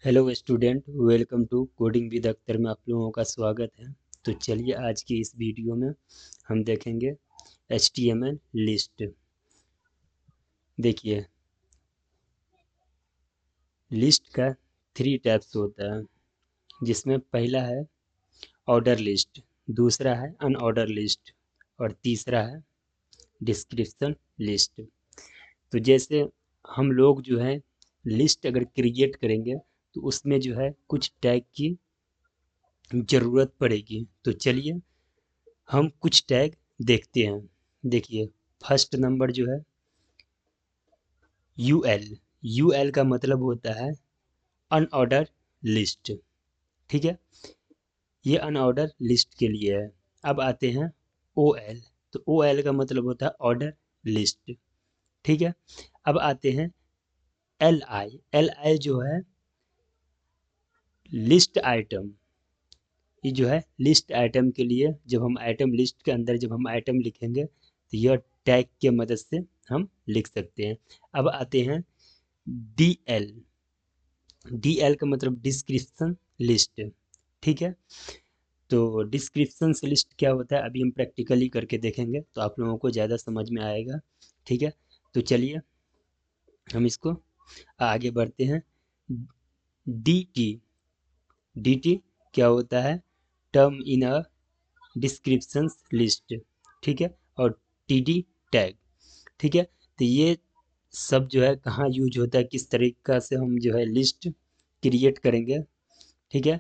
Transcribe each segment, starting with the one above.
Hello student, welcome to coding with Akhtar में आप लोगों का स्वागत है। तो चलिए आज की इस वीडियो में हम देखेंगे HTML लिस्ट। देखिए, लिस्ट का 3 टाइप्स होता है, जिसमें पहला है ऑर्डर लिस्ट, दूसरा है अनऑर्डर लिस्ट और तीसरा है डिस्क्रिप्शन लिस्ट। तो जैसे हम लोग जो है लिस्ट अगर क्रिएट करेंगे तो उसमें जो है कुछ टैग की ज़रूरत पड़ेगी। तो चलिए हम कुछ टैग देखते हैं। देखिए, फर्स्ट नंबर जो है UL। UL का मतलब होता है अनऑर्डर लिस्ट। ठीक है, ये अनऑर्डर लिस्ट के लिए है। अब आते हैं OL। तो OL का मतलब होता है ऑर्डर लिस्ट। ठीक है, अब आते हैं LI। LI जो है लिस्ट आइटम। ये जो है लिस्ट आइटम के लिए, जब हम आइटम लिस्ट के अंदर जब हम आइटम लिखेंगे तो यह टैग के मदद से हम लिख सकते हैं। अब आते हैं DL। DL का मतलब डिस्क्रिप्शन लिस्ट। ठीक है, तो डिस्क्रिप्शन लिस्ट क्या होता है अभी हम प्रैक्टिकली करके देखेंगे तो आप लोगों को ज़्यादा समझ में आएगा। ठीक है, तो चलिए हम इसको आगे बढ़ते हैं। DT। DT क्या होता है? Term in a description list. ठीक है, और TD टैग। ठीक है, तो ये सब जो है कहाँ यूज होता है, किस तरीका से हम जो है लिस्ट क्रिएट करेंगे। ठीक है,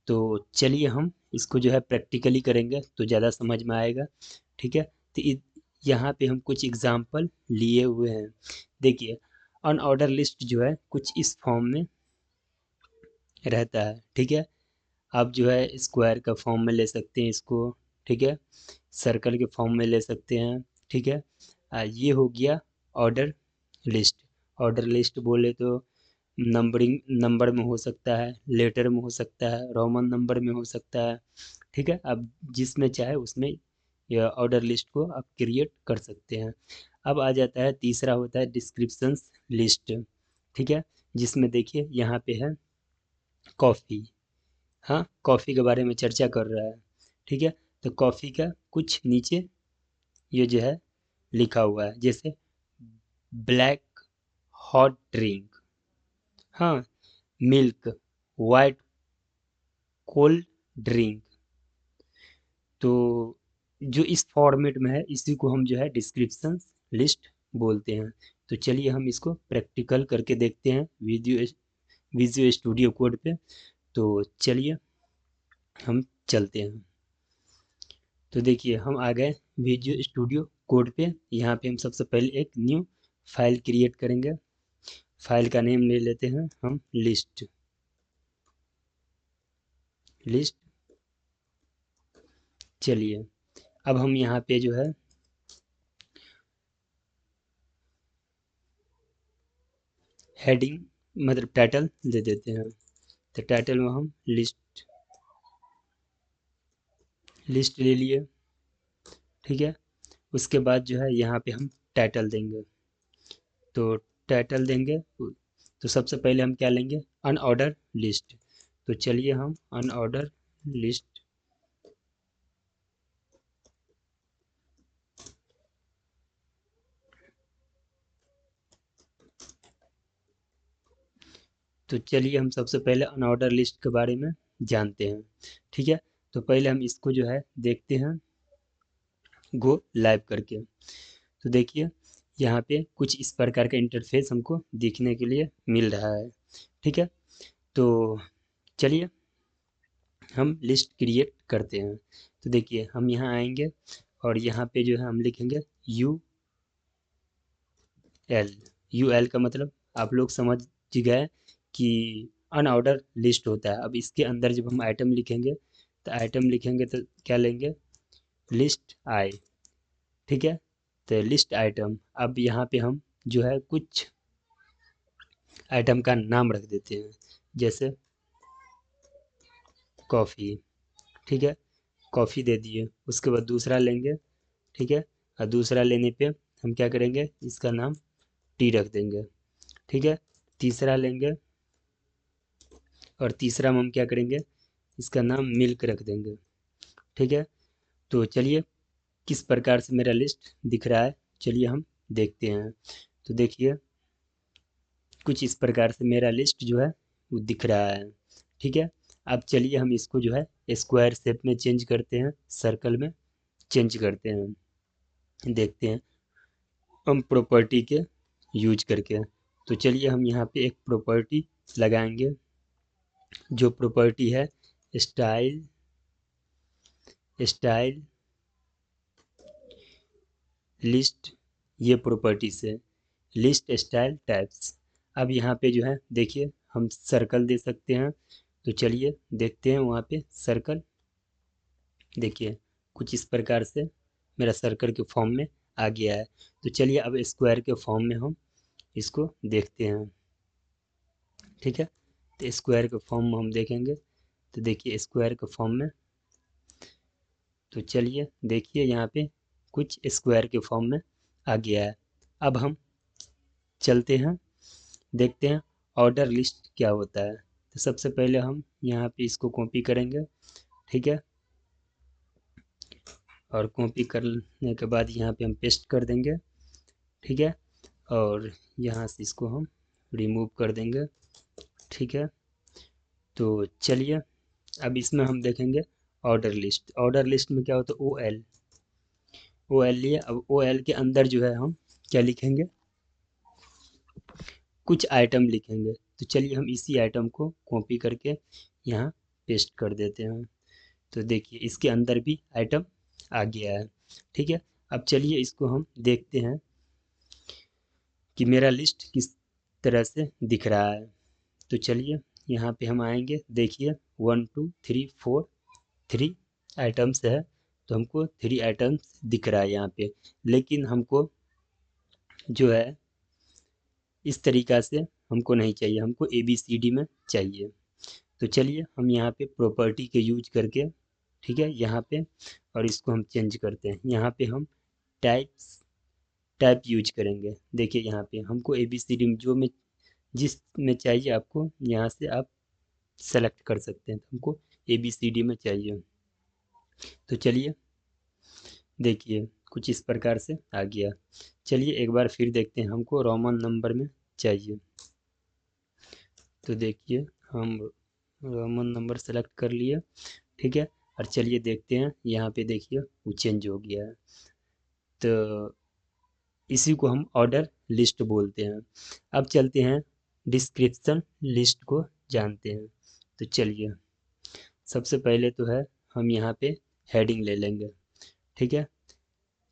तो चलिए हम इसको जो है प्रैक्टिकली करेंगे तो ज़्यादा समझ में आएगा। ठीक है, तो यहाँ पे हम कुछ एग्जांपल लिए हुए हैं। देखिए, अनऑर्डर लिस्ट जो है कुछ इस फॉर्म में रहता है। ठीक है, आप जो है स्क्वायर का फॉर्म में ले सकते हैं इसको। ठीक है, सर्कल के फॉर्म में ले सकते हैं। ठीक है, ये हो गया ऑर्डर लिस्ट। ऑर्डर लिस्ट बोले तो नंबरिंग नंबर में हो सकता है, लेटर में हो सकता है, रोमन नंबर में हो सकता है। ठीक है, अब जिसमें चाहे उसमें यह ऑर्डर लिस्ट को आप क्रिएट कर सकते हैं। अब आ जाता है तीसरा, होता है डिस्क्रिप्शन लिस्ट। ठीक है, जिसमें देखिए यहाँ पे है कॉफ़ी। हाँ, कॉफ़ी के बारे में चर्चा कर रहा है। ठीक है, तो कॉफ़ी का कुछ नीचे ये जो है लिखा हुआ है, जैसे ब्लैक हॉट ड्रिंक। हाँ, मिल्क वाइट कोल्ड ड्रिंक। तो जो इस फॉर्मेट में है इसी को हम जो है डिस्क्रिप्शन लिस्ट बोलते हैं। तो चलिए हम इसको प्रैक्टिकल करके देखते हैं विजुअल स्टूडियो कोड पे। तो चलिए हम चलते हैं। तो देखिए हम आ गए विजुअल स्टूडियो कोड पे। यहाँ पे हम सबसे पहले एक न्यू फाइल क्रिएट करेंगे। फाइल का नेम ले लेते हैं हम लिस्ट। लिस्ट। चलिए अब हम यहाँ पे जो है हेडिंग मतलब टाइटल दे देते हैं। तो टाइटल में हम लिस्ट लिस्ट ले लिए। ठीक है, उसके बाद जो है यहाँ पे हम टाइटल देंगे। तो टाइटल देंगे तो सबसे पहले हम क्या लेंगे, अनऑर्डर लिस्ट। तो चलिए हम अनऑर्डर लिस्ट। तो चलिए हम सबसे पहले अनऑर्डर लिस्ट के बारे में जानते हैं। ठीक है, तो पहले हम इसको जो है देखते हैं गो लाइव करके। तो देखिए यहाँ पे कुछ इस प्रकार का इंटरफेस हमको देखने के लिए मिल रहा है। ठीक है, तो चलिए हम लिस्ट क्रिएट करते हैं। तो देखिए हम यहाँ आएंगे और यहाँ पे जो है हम लिखेंगे UL। UL का मतलब आप लोग समझ गए कि अनऑर्डर लिस्ट होता है। अब इसके अंदर जब हम आइटम लिखेंगे तो आइटम लिखेंगे तो क्या लेंगे, लिस्ट आई। ठीक है, तो लिस्ट आइटम। अब यहाँ पे हम जो है कुछ आइटम का नाम रख देते हैं, जैसे कॉफ़ी। ठीक है, कॉफ़ी दे दिए। उसके बाद दूसरा लेंगे। ठीक है, और दूसरा लेने पे हम क्या करेंगे, इसका नाम टी रख देंगे। ठीक है, तीसरा लेंगे और तीसरा में हम क्या करेंगे, इसका नाम मिल्क रख देंगे। ठीक है, तो चलिए किस प्रकार से मेरा लिस्ट दिख रहा है, चलिए हम देखते हैं। तो देखिए कुछ इस प्रकार से मेरा लिस्ट जो है वो दिख रहा है। ठीक है, अब चलिए हम इसको जो है स्क्वायर शेप में चेंज करते हैं, सर्कल में चेंज करते हैं, देखते हैं हम प्रॉपर्टी के यूज करके। तो चलिए हम यहाँ पे एक प्रॉपर्टी लगाएंगे, जो प्रॉपर्टी है स्टाइल स्टाइल लिस्ट, ये प्रॉपर्टी से लिस्ट स्टाइल टाइप्स। अब यहाँ पे जो है देखिए हम सर्कल दे सकते हैं, तो चलिए देखते हैं वहाँ पे सर्कल। देखिए कुछ इस प्रकार से मेरा सर्कल के फॉर्म में आ गया है। तो चलिए अब स्क्वायर के फॉर्म में हम इसको देखते हैं। ठीक है, तो स्क्वायर के फॉर्म में हम देखेंगे, तो देखिए स्क्वायर के फॉर्म में, तो चलिए देखिए यहाँ पे कुछ स्क्वायर के फॉर्म में आ गया है। अब हम चलते हैं, देखते हैं ऑर्डर लिस्ट क्या होता है। तो सबसे पहले हम यहाँ पे इसको कॉपी करेंगे। ठीक है, और कॉपी करने के बाद यहाँ पे हम पेस्ट कर देंगे। ठीक है, और यहाँ से इसको हम रिमूव कर देंगे। ठीक है, तो चलिए अब इसमें हम देखेंगे ऑर्डर लिस्ट। ऑर्डर लिस्ट में क्या होता है, ओ एल लिए। अब ओ एल के अंदर जो है हम क्या लिखेंगे, कुछ आइटम लिखेंगे। तो चलिए हम इसी आइटम को कॉपी करके यहाँ पेस्ट कर देते हैं। तो देखिए इसके अंदर भी आइटम आ गया है। ठीक है, अब चलिए इसको हम देखते हैं कि मेरा लिस्ट किस तरह से दिख रहा है। तो चलिए यहाँ पे हम आएंगे, देखिए 1 2 3 4 3 आइटम्स है, तो हमको 3 आइटम्स दिख रहा है यहाँ पे। लेकिन हमको जो है इस तरीका से हमको नहीं चाहिए, हमको ए बी सी डी में चाहिए। तो चलिए हम यहाँ पे प्रॉपर्टी के यूज करके, ठीक है यहाँ पे, और इसको हम चेंज करते हैं। यहाँ पे हम टाइप्स टाइप यूज करेंगे। देखिए यहाँ पे हमको ए बी सी डी में जो में जिस में चाहिए आपको, यहाँ से आप सेलेक्ट कर सकते हैं। तो हमको ए बी सी डी में चाहिए। तो चलिए देखिए कुछ इस प्रकार से आ गया। चलिए एक बार फिर देखते हैं, हमको रोमन नंबर में चाहिए। तो देखिए हम रोमन नंबर सेलेक्ट कर लिए। ठीक है, और चलिए देखते हैं यहाँ पे, देखिए वो चेंज हो गया है। तो इसी को हम ऑर्डर लिस्ट बोलते हैं। अब चलते हैं डिस्क्रिप्शन लिस्ट को जानते हैं। तो चलिए सबसे पहले तो है हम यहाँ पे हेडिंग ले लेंगे। ठीक है,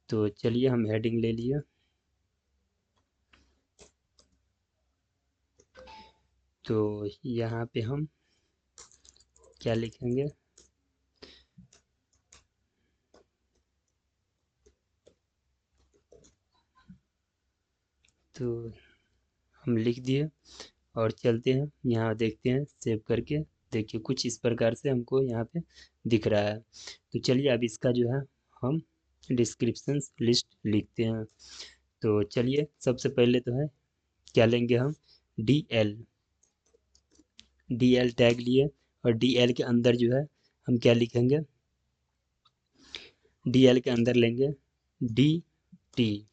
तो चलिए हम हेडिंग ले लिए। तो यहाँ पे हम क्या लिखेंगे, तो हम लिख दिए और चलते हैं यहाँ देखते हैं सेव करके। देखिए कुछ इस प्रकार से हमको यहाँ पे दिख रहा है। तो चलिए अब इसका जो है हम डिस्क्रिप्शन लिस्ट लिखते हैं। तो चलिए सबसे पहले तो है क्या लेंगे हम, D L. D L tag लिए, और डी एल के अंदर जो है हम क्या लिखेंगे, डी एल के अंदर लेंगे डी टी।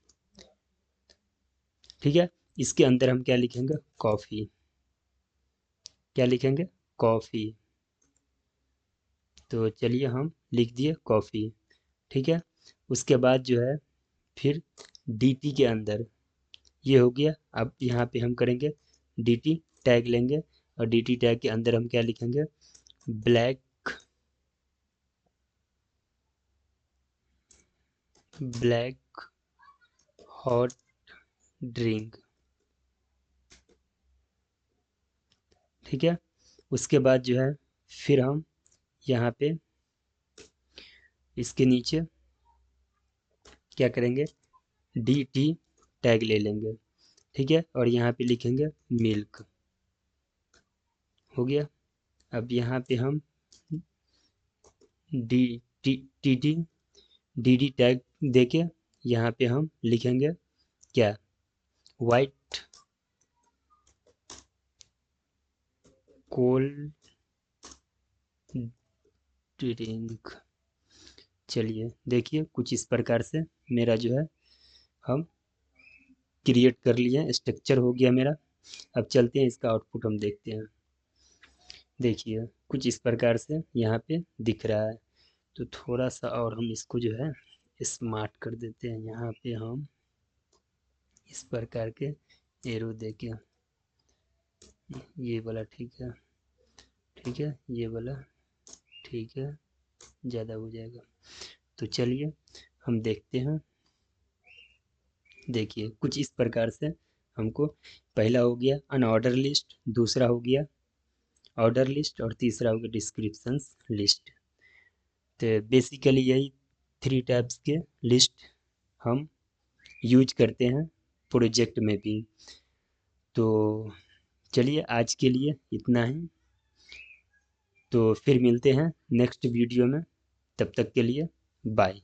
ठीक है, इसके अंदर हम क्या लिखेंगे, कॉफ़ी। क्या लिखेंगे, कॉफ़ी। तो चलिए हम लिख दिए कॉफ़ी। ठीक है, उसके बाद जो है फिर डी टी के अंदर ये हो गया। अब यहाँ पे हम करेंगे डी टी टैग लेंगे, और डी टी टैग के अंदर हम क्या लिखेंगे, ब्लैक ब्लैक हॉट ड्रिंक। ठीक है, उसके बाद जो है फिर हम यहाँ पे इसके नीचे क्या करेंगे, डी टी टैग ले लेंगे। ठीक है, और यहाँ पे लिखेंगे मिल्क। हो गया। अब यहाँ पे हम D T T T D D tag देके यहाँ पे हम लिखेंगे क्या, वाइट कोल्ड ड्रिंक। चलिए देखिए कुछ इस प्रकार से मेरा जो है हम क्रिएट कर लिए, स्ट्रक्चर हो गया मेरा। अब चलते हैं इसका आउटपुट हम देखते हैं। देखिए कुछ इस प्रकार से यहाँ पे दिख रहा है। तो थोड़ा सा और हम इसको जो है स्मार्ट कर देते हैं। यहाँ पे हम इस प्रकार के एरो देके, ये वाला ठीक है, ठीक है, ये वाला ठीक है, ज़्यादा हो जाएगा। तो चलिए हम देखते हैं। देखिए कुछ इस प्रकार से हमको पहला हो गया अनऑर्डर लिस्ट, दूसरा हो गया ऑर्डर लिस्ट और तीसरा हो गया डिस्क्रिप्शंस लिस्ट। तो बेसिकली यही 3 टाइप्स के लिस्ट हम यूज करते हैं प्रोजेक्ट में भी। तो चलिए आज के लिए इतना ही। तो फिर मिलते हैं नेक्स्ट वीडियो में, तब तक के लिए बाय।